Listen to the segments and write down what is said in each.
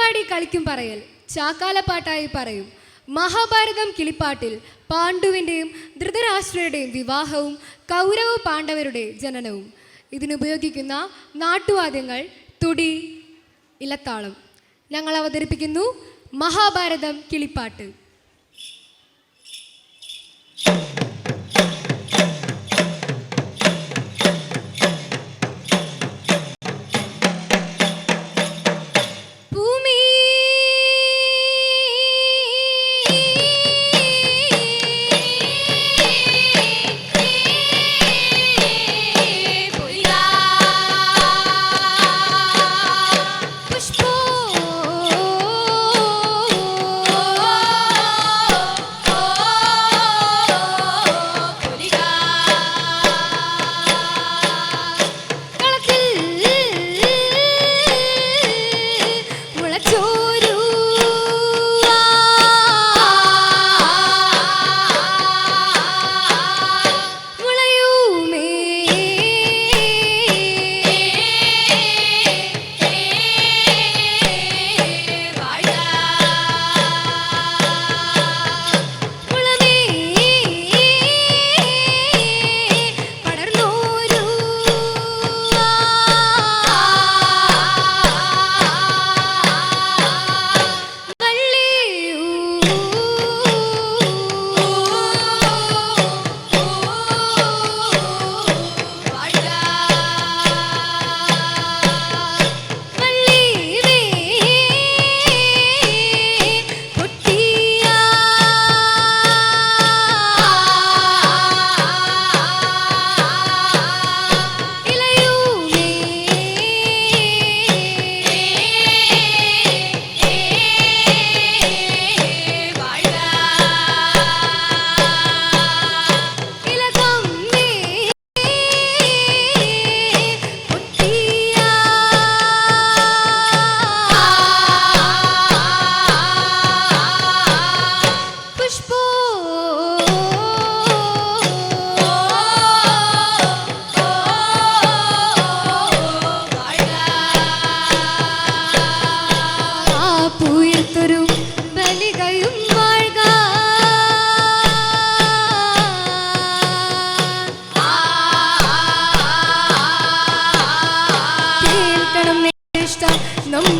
പാടി കളിക്കും പറയൽ ചാക്കാലപ്പാട്ടായി പറയും. മഹാഭാരതം കിളിപ്പാട്ടിൽ പാണ്ഡുവിൻ്റെയും ധൃതരാഷ്ട്രയുടെയും വിവാഹവും കൗരവ പാണ്ഡവരുടെ ജനനവും. ഇതിനുപയോഗിക്കുന്ന നാട്ടുവാദ്യങ്ങൾ തുടി, ഇലത്താളം. ഞങ്ങൾ അവതരിപ്പിക്കുന്നു മഹാഭാരതം കിളിപ്പാട്ട്.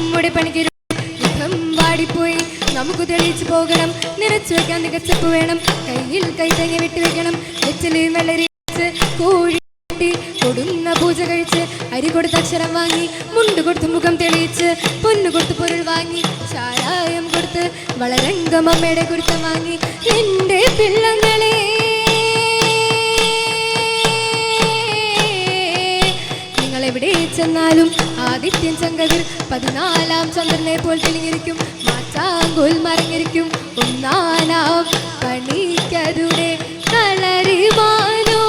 നമ്മുടെ പണിക്ക് മുഖം വാടിപ്പോയി, നമുക്ക് തെളിയിച്ചു പോകണം. നിറച്ചു വെക്കാൻ നികച്ചപ്പ് വേണം, കയ്യിൽ കൈതങ്ങി വിട്ടുവെക്കണം. വെച്ചിലും വെള്ളരി കോഴി കൊടുന്ന പൂജ കഴിച്ച്, അരി കൊടുത്ത് അക്ഷരം വാങ്ങി, മുണ്ട് കൊടുത്ത് മുഖം തെളിയിച്ച്, പൊന്നു കൊടുത്ത് പൊരുൾ വാങ്ങി, ചാരായം കൊടുത്ത് വളരംഗം അമ്മയുടെ കുരുത്തം വാങ്ങി. എന്റെ പിള്ളങ്ങളെ എവിടെ ചെന്നാലും ആദിത്യൻ ചങ്കതിർ 14 ചന്ദ്രനെ പോൽ തെളിഞ്ഞിരിക്കും. മാറ്റാങ്കോൽ മറിഞ്ഞിരിക്കും ഒന്നാനാം പണിക്കരുടെ കളരിമാനോ.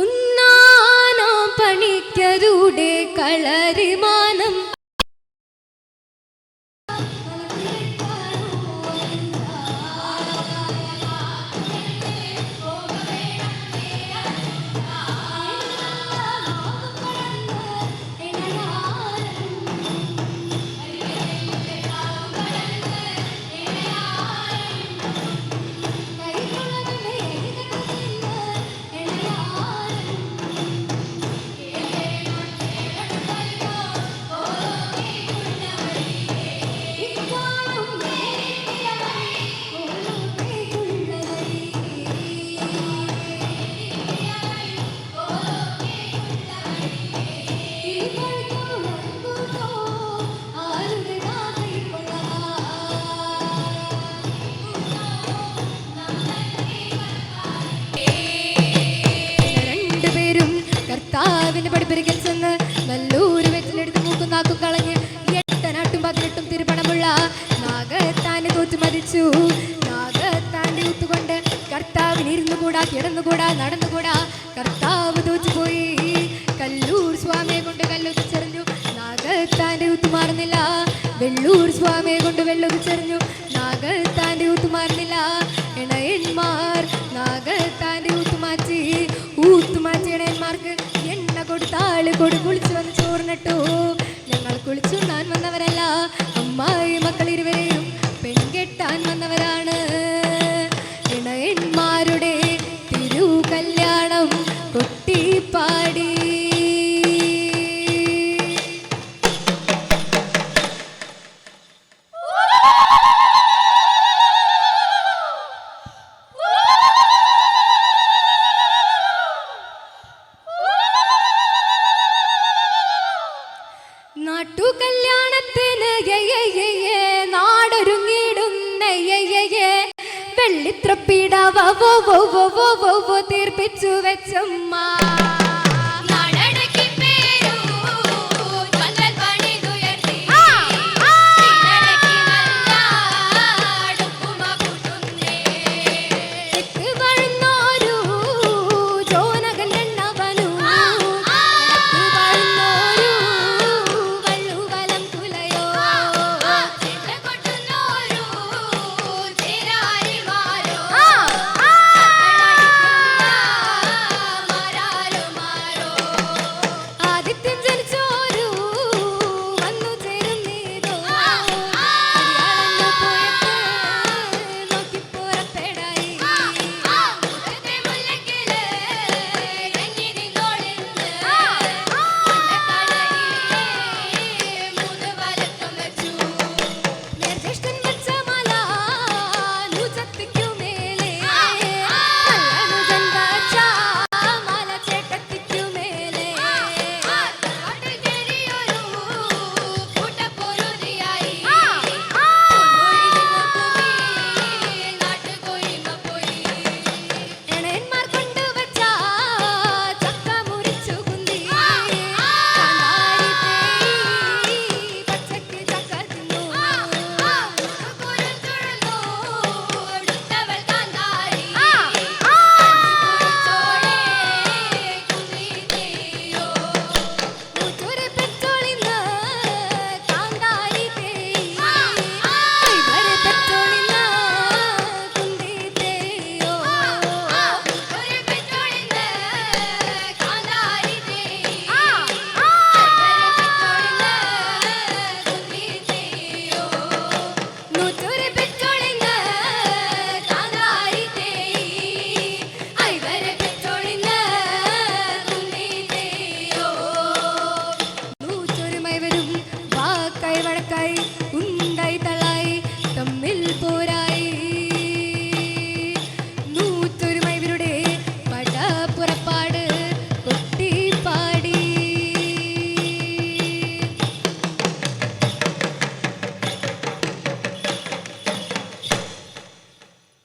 ഒന്നാനാം പണിക്കരുടെ കളരിമാനം. കർത്താവിന്റെ പടിപ്പുരയ്ക്കൽ ചെന്ന് നല്ലൊരു വെറ്റിലെടുത്ത് മൂക്കും നാക്കും കളഞ്ഞ് 8 18 തിരുപ്പണമുള്ള നാഗത്താനെ തോറ്റു മരിച്ചു. നാഗത്താന്റെ ഊത്തുകൊണ്ട് കർത്താവിന് ഇരുന്നുകൂടാ, കിടന്നുകൂടാ, നടന്നുകൂടാ. കർത്താവ് തോറ്റുപോയി. കല്ലൂർ സ്വാമിയെ കൊണ്ട് കല്ലുതിച്ചെറിഞ്ഞു, നാഗത്താന്റെ ഊത്തു മാറുന്നില്ല. വെള്ളൂർ സ്വാമിയെ കൊണ്ട് വെള്ളുതിച്ചെറിഞ്ഞു, നാഗത്താന്റെ ഊത്തു മാറുന്നില്ല. ഞങ്ങൾ കുളിച്ചുണ്ണാൻ വന്നവരല്ല, അമ്മായി മക്കൾ ഇരുവരെയും പെൺകെട്ടാൻ വന്നവരാണ്. ഇണയന്മാരുടെ തിരു കല്യാണം കൊട്ടിപ്പാടി. നാട്ടുകല്യാണത്തിന് നാടൊരുങ്ങിടുന്ന വെള്ളിത്രപ്പീട തീർപ്പിച്ചു വെച്ചമ്മ.